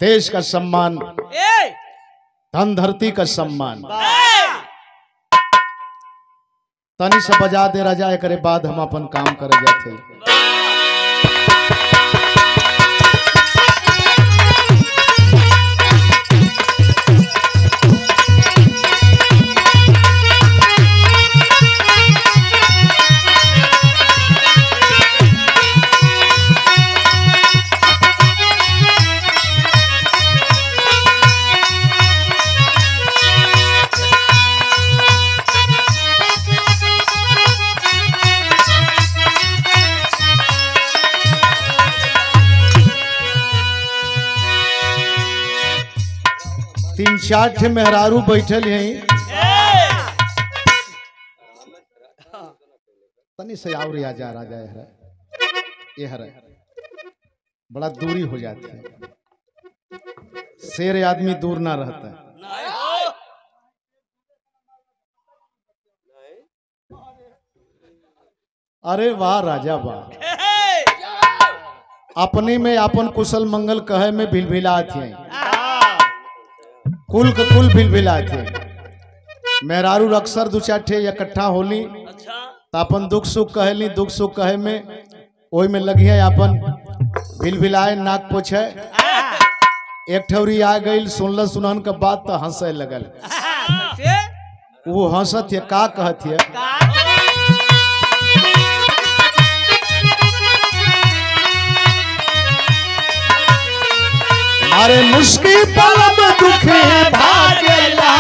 देश का सम्मान, धन धरती का सम्मान। तनी से बजा दे राजा, एक बाद हम अपन काम करे जाते। तीन चार ठे मेहरारू बैठल यहीं, तनी से और आ जा राजा, यह बड़ा दूरी हो जाती है। शेर आदमी दूर ना रहता है। अरे वाह राजा वाह, अपने में अपन कुशल मंगल कहे में भिलभिलात हैं, कुल के कुल भिलभिलात हैं। मेहरारू अक्सर दू चार ठे इकट्ठा होली तो अपन दुख सुख कहली, दुख सुख कहे में ओही में लगी है अपन भिलभिलाए नाक पोछे। एक ठौरी आ गई, सुनल सुनहन के बात तो हंसे लगल। वो हंसत है, का कहत है, अरे मुश्किल पल में दुखे भागेला,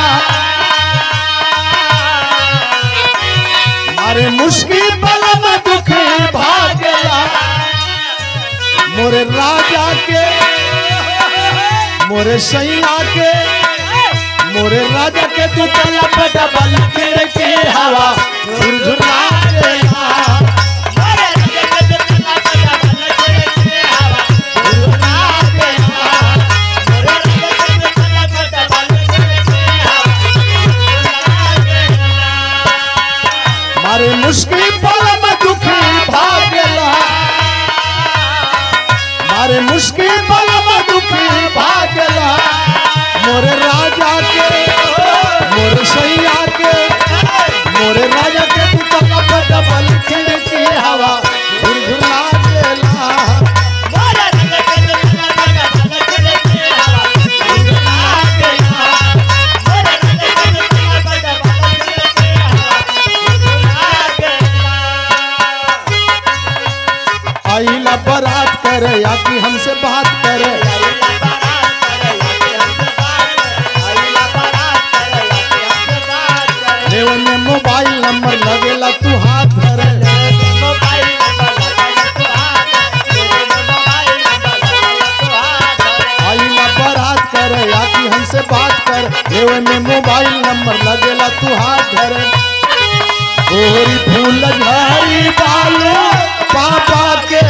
अरे मुश्किल पल में दुखे भागेला, मोरे राजा के, मोरे सैया के, मोरे राजा के तू तला पे डबल के हवा झुरझुरा मुश्किल पल में दुखी भागेला, मारे मुश्किल पल में दुखी भागेला, मोरे राजा के, मोरे सैया के, मोरे राजा के तू तला पे डबल खिड़की हवा झुरझुरा देला। आइला बारात करे या कि हमसे बात करे, लेवन में मोबाइल नंबर लगेला तू हाथ धरे, आइला बारात करे या कि हमसे बात कर, लेवन में मोबाइल नंबर लगेला तू हाथ धरे। गोरी फूल झाड़ी डालो पापा के